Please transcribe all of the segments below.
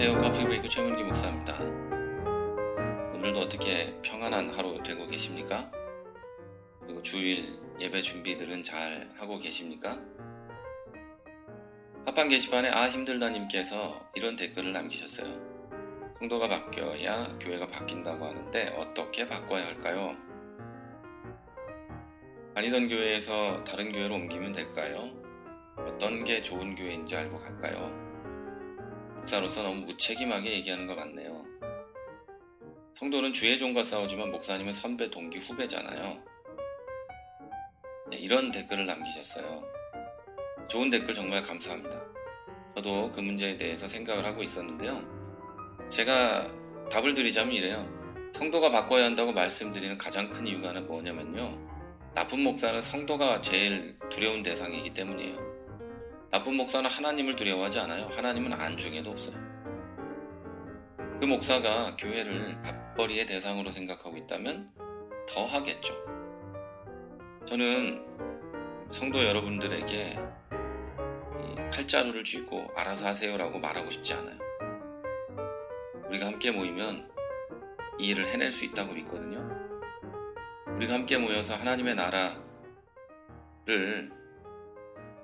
안녕하세요. 커피 브레이크 최문기 목사입니다. 오늘도 어떻게 평안한 하루 되고 계십니까? 그리고 주일 예배 준비들은 잘 하고 계십니까? 팟빵 게시판에 힘들다님께서 이런 댓글을 남기셨어요. 성도가 바뀌어야 교회가 바뀐다고 하는데 어떻게 바꿔야 할까요? 다니던 교회에서 다른 교회로 옮기면 될까요? 어떤 게 좋은 교회인지 알고 갈까요? 목사로서 너무 무책임하게 얘기하는 것 같네요. 성도는 주의 종과 싸우지만 목사님은 선배, 동기, 후배잖아요. 이런 댓글을 남기셨어요. 좋은 댓글 정말 감사합니다. 저도 그 문제에 대해서 생각을 하고 있었는데요. 제가 답을 드리자면 이래요. 성도가 바꿔야 한다고 말씀드리는 가장 큰 이유가 뭐냐면요. 나쁜 목사는 성도가 제일 두려운 대상이기 때문이에요. 나쁜 목사는 하나님을 두려워하지 않아요. 하나님은 안중에도 없어요. 그 목사가 교회를 밥벌이의 대상으로 생각하고 있다면 더 하겠죠. 저는 성도 여러분들에게 칼자루를 쥐고 알아서 하세요라고 말하고 싶지 않아요. 우리가 함께 모이면 이 일을 해낼 수 있다고 믿거든요. 우리가 함께 모여서 하나님의 나라를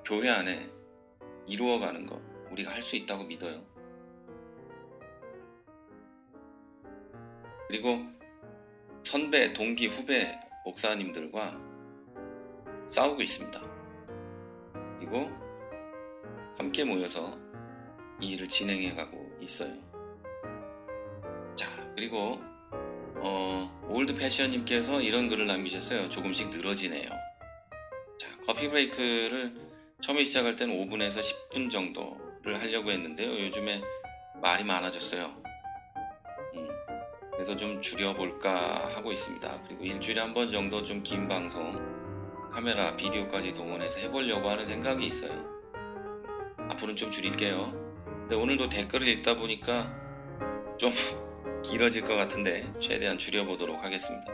교회 안에 이루어가는 거 우리가 할 수 있다고 믿어요. 그리고 선배, 동기, 후배 목사님들과 싸우고 있습니다. 그리고 함께 모여서 이 일을 진행해가고 있어요. 자, 그리고 올드 패션님께서 이런 글을 남기셨어요. 조금씩 늘어지네요. 자, 커피 브레이크를 처음에 시작할 때는 5분에서 10분 정도를 하려고 했는데요. 요즘에 말이 많아졌어요. 그래서 좀 줄여볼까 하고 있습니다. 그리고 일주일에 한 번 정도 좀 긴 방송, 카메라, 비디오까지 동원해서 해보려고 하는 생각이 있어요. 앞으로는 좀 줄일게요. 근데 오늘도 댓글을 읽다 보니까 좀 길어질 것 같은데 최대한 줄여보도록 하겠습니다.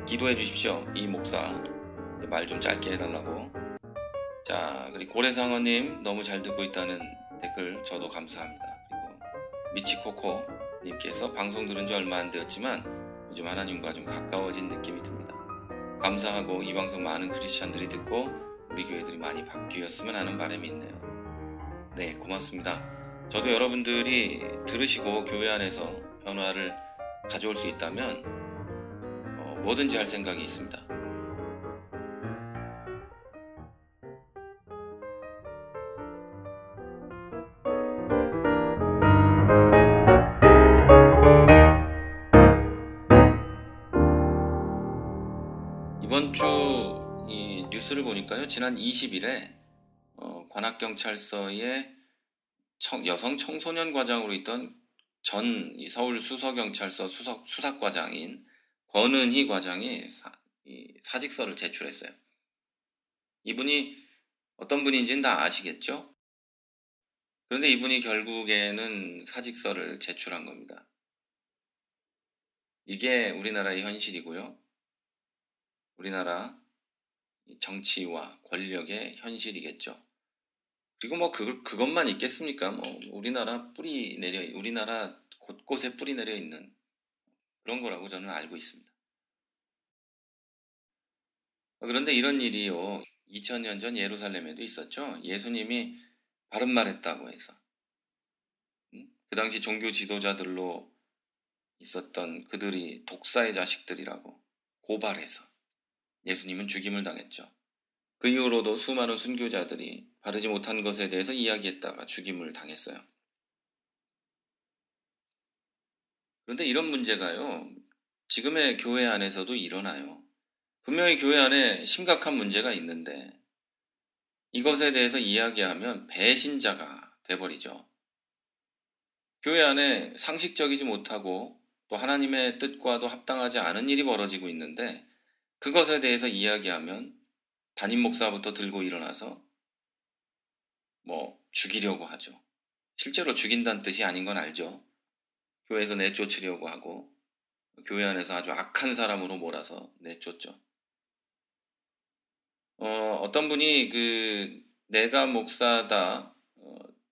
기도해 주십시오. 이 목사 말 좀 짧게 해달라고. 자, 그리고 고래상어님 너무 잘 듣고 있다는 댓글 저도 감사합니다. 그리고 미치코코님께서 방송 들은 지 얼마 안 되었지만 요즘 하나님과 좀 가까워진 느낌이 듭니다. 감사하고 이 방송 많은 크리스찬들이 듣고 우리 교회들이 많이 바뀌었으면 하는 바람이 있네요. 네, 고맙습니다. 저도 여러분들이 들으시고 교회 안에서 변화를 가져올 수 있다면 뭐든지 할 생각이 있습니다. 이번 주 이 뉴스를 보니까요. 지난 20일에 관악경찰서의 여성 청소년 과장으로 있던 전 서울 수서경찰서 수사과장인 권은희 과장이 사직서를 제출했어요. 이분이 어떤 분인지는 다 아시겠죠? 그런데 이분이 결국에는 사직서를 제출한 겁니다. 이게 우리나라의 현실이고요. 우리나라 정치와 권력의 현실이겠죠. 그리고 그것만 있겠습니까? 우리나라 곳곳에 뿌리 내려 있는 그런 거라고 저는 알고 있습니다. 그런데 이런 일이요. 2000년 전 예루살렘에도 있었죠. 예수님이 바른 말 했다고 해서. 그 당시 종교 지도자들로 있었던 그들이 독사의 자식들이라고 고발해서 예수님은 죽임을 당했죠. 그 이후로도 수많은 순교자들이 바르지 못한 것에 대해서 이야기했다가 죽임을 당했어요. 그런데 이런 문제가요. 지금의 교회 안에서도 일어나요. 분명히 교회 안에 심각한 문제가 있는데 이것에 대해서 이야기하면 배신자가 돼버리죠. 교회 안에 상식적이지 못하고 또 하나님의 뜻과도 합당하지 않은 일이 벌어지고 있는데 그것에 대해서 이야기하면 담임 목사부터 들고 일어나서 죽이려고 하죠. 실제로 죽인다는 뜻이 아닌 건 알죠. 교회에서 내쫓으려고 하고 교회 안에서 아주 악한 사람으로 몰아서 내쫓죠. 어떤 분이 내가 목사다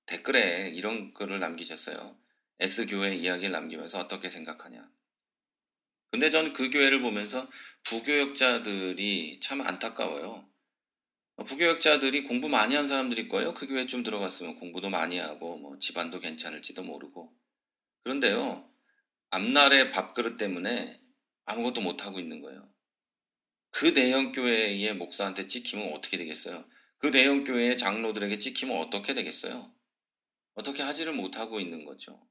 댓글에 이런 글을 남기셨어요. S교회 이야기를 남기면서 어떻게 생각하냐. 근데 전 그 교회를 보면서 부교역자들이 참 안타까워요. 부교역자들이 공부 많이 한 사람들일 거예요. 그 교회 좀 들어갔으면 공부도 많이 하고 뭐 집안도 괜찮을지도 모르고. 그런데요. 앞날의 밥그릇 때문에 아무것도 못하고 있는 거예요. 그 대형교회의 목사한테 찍히면 어떻게 되겠어요? 그 대형교회의 장로들에게 찍히면 어떻게 되겠어요? 어떻게 하지를 못하고 있는 거죠.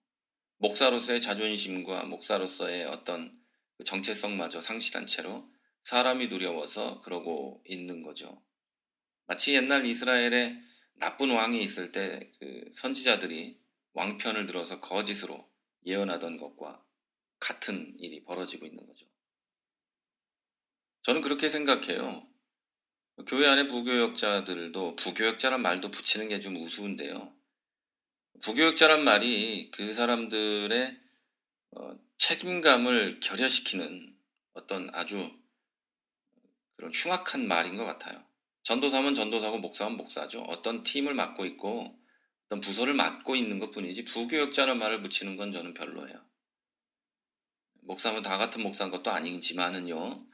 목사로서의 자존심과 목사로서의 어떤 그 정체성마저 상실한 채로 사람이 두려워서 그러고 있는 거죠. 마치 옛날 이스라엘에 나쁜 왕이 있을 때 그 선지자들이 왕편을 들어서 거짓으로 예언하던 것과 같은 일이 벌어지고 있는 거죠. 저는 그렇게 생각해요. 교회 안에 부교역자들도 부교역자란 말도 붙이는 게 좀 우스운데요. 부교역자란 말이 그 사람들의 책임감을 결여시키는 어떤 아주 그런 흉악한 말인 것 같아요. 전도사면 전도사고 목사면 목사죠. 어떤 팀을 맡고 있고 어떤 부서를 맡고 있는 것 뿐이지 부교역자라는 말을 붙이는 건 저는 별로예요. 목사면 다 같은 목사인 것도 아니지만은요.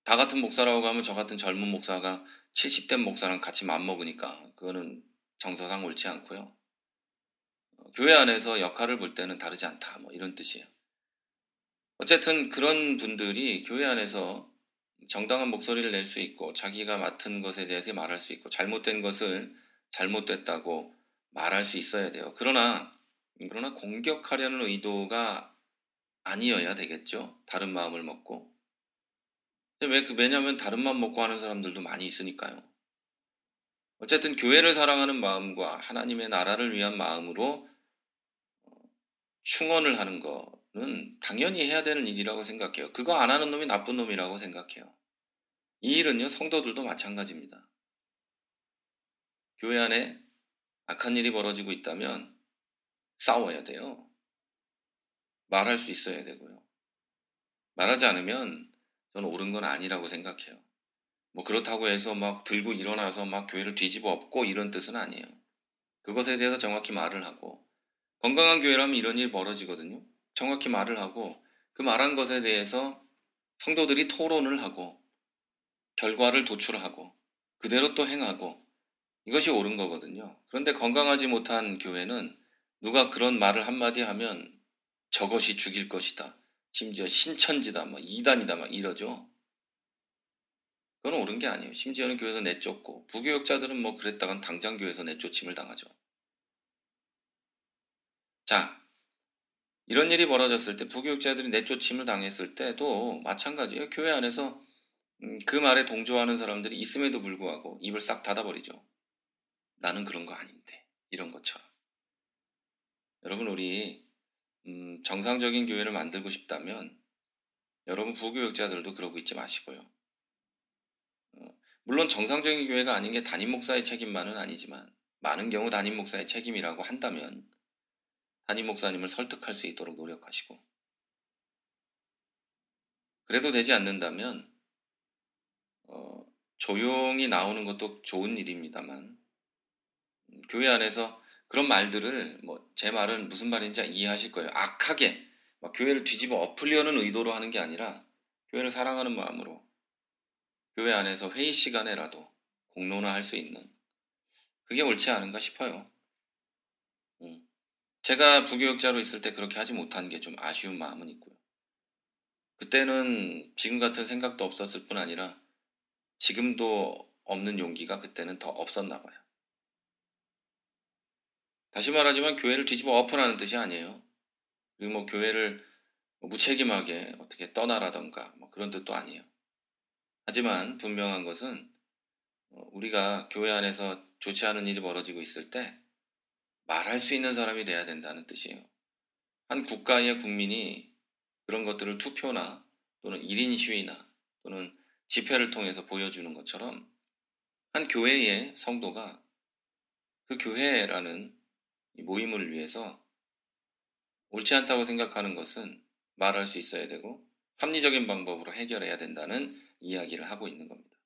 다 같은 목사라고 하면 저 같은 젊은 목사가 70대 목사랑 같이 맘먹으니까 그거는 정서상 옳지 않고요. 교회 안에서 역할을 볼 때는 다르지 않다. 뭐 이런 뜻이에요. 어쨌든 그런 분들이 교회 안에서 정당한 목소리를 낼 수 있고 자기가 맡은 것에 대해서 말할 수 있고 잘못된 것을 잘못됐다고 말할 수 있어야 돼요. 그러나 공격하려는 의도가 아니어야 되겠죠. 다른 마음을 먹고. 왜냐면 다른 마음 먹고 하는 사람들도 많이 있으니까요. 어쨌든 교회를 사랑하는 마음과 하나님의 나라를 위한 마음으로 충언을 하는 거는 당연히 해야 되는 일이라고 생각해요. 그거 안 하는 놈이 나쁜 놈이라고 생각해요. 이 일은요, 성도들도 마찬가지입니다. 교회 안에 악한 일이 벌어지고 있다면 싸워야 돼요. 말할 수 있어야 되고요. 말하지 않으면 저는 옳은 건 아니라고 생각해요. 뭐 그렇다고 해서 막 들고 일어나서 막 교회를 뒤집어 엎고 이런 뜻은 아니에요. 그것에 대해서 정확히 말을 하고 건강한 교회라면 이런 일이 벌어지거든요. 정확히 말을 하고 그 말한 것에 대해서 성도들이 토론을 하고 결과를 도출하고 그대로 또 행하고 이것이 옳은 거거든요. 그런데 건강하지 못한 교회는 누가 그런 말을 한마디 하면 저것이 죽일 것이다. 심지어 신천지다. 뭐 이단이다. 막 이러죠. 그건 옳은 게 아니에요. 심지어는 교회에서 내쫓고 부교역자들은 뭐 그랬다간 당장 교회에서 내쫓임을 당하죠. 자, 이런 일이 벌어졌을 때 부교역자들이 내쫓임을 당했을 때도 마찬가지예요. 교회 안에서 그 말에 동조하는 사람들이 있음에도 불구하고 입을 싹 닫아버리죠. 나는 그런 거 아닌데 이런 것처럼. 여러분 우리 정상적인 교회를 만들고 싶다면 여러분 부교역자들도 그러고 있지 마시고요. 물론 정상적인 교회가 아닌 게 담임 목사의 책임만은 아니지만 많은 경우 담임 목사의 책임이라고 한다면 담임 목사님을 설득할 수 있도록 노력하시고 그래도 되지 않는다면 조용히 나오는 것도 좋은 일입니다만 교회 안에서 그런 말들을 뭐 제 말은 무슨 말인지 이해하실 거예요. 악하게 막 교회를 뒤집어 엎으려는 의도로 하는 게 아니라 교회를 사랑하는 마음으로 교회 안에서 회의 시간에라도 공론화할 수 있는 그게 옳지 않은가 싶어요. 제가 부교역자로 있을 때 그렇게 하지 못한 게 좀 아쉬운 마음은 있고요. 그때는 지금 같은 생각도 없었을 뿐 아니라 지금도 없는 용기가 그때는 더 없었나 봐요. 다시 말하지만 교회를 뒤집어 엎으라는 뜻이 아니에요. 그리고 뭐 교회를 무책임하게 어떻게 떠나라던가 뭐 그런 뜻도 아니에요. 하지만 분명한 것은 우리가 교회 안에서 좋지 않은 일이 벌어지고 있을 때 말할 수 있는 사람이 돼야 된다는 뜻이에요. 한 국가의 국민이 그런 것들을 투표나 또는 1인 시위나 또는 집회를 통해서 보여주는 것처럼 한 교회의 성도가 그 교회라는 모임을 위해서 옳지 않다고 생각하는 것은 말할 수 있어야 되고 합리적인 방법으로 해결해야 된다는 이야기를 하고 있는 겁니다.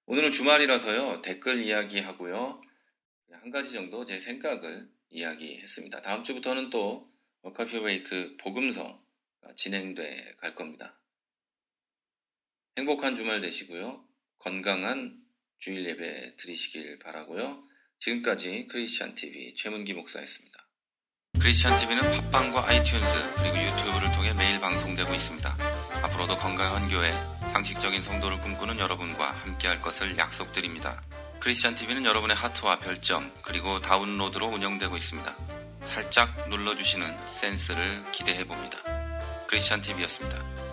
오늘은 주말이라서요. 댓글 이야기하고요. 한 가지 정도 제 생각을 이야기했습니다. 다음 주부터는 또 커피 브레이크 복음서가 진행돼 갈 겁니다. 행복한 주말 되시고요. 건강한 주일 예배 드리시길 바라고요. 지금까지 크리스찬 TV 최문기 목사였습니다. 크리스찬 TV는 팟빵과 아이튠즈 그리고 유튜브를 통해 매일 방송되고 있습니다. 앞으로도 건강한 교회, 상식적인 성도를 꿈꾸는 여러분과 함께할 것을 약속드립니다. 크리스찬 TV는 여러분의 하트와 별점 그리고 다운로드로 운영되고 있습니다. 살짝 눌러주시는 센스를 기대해봅니다. 크리스찬 TV였습니다.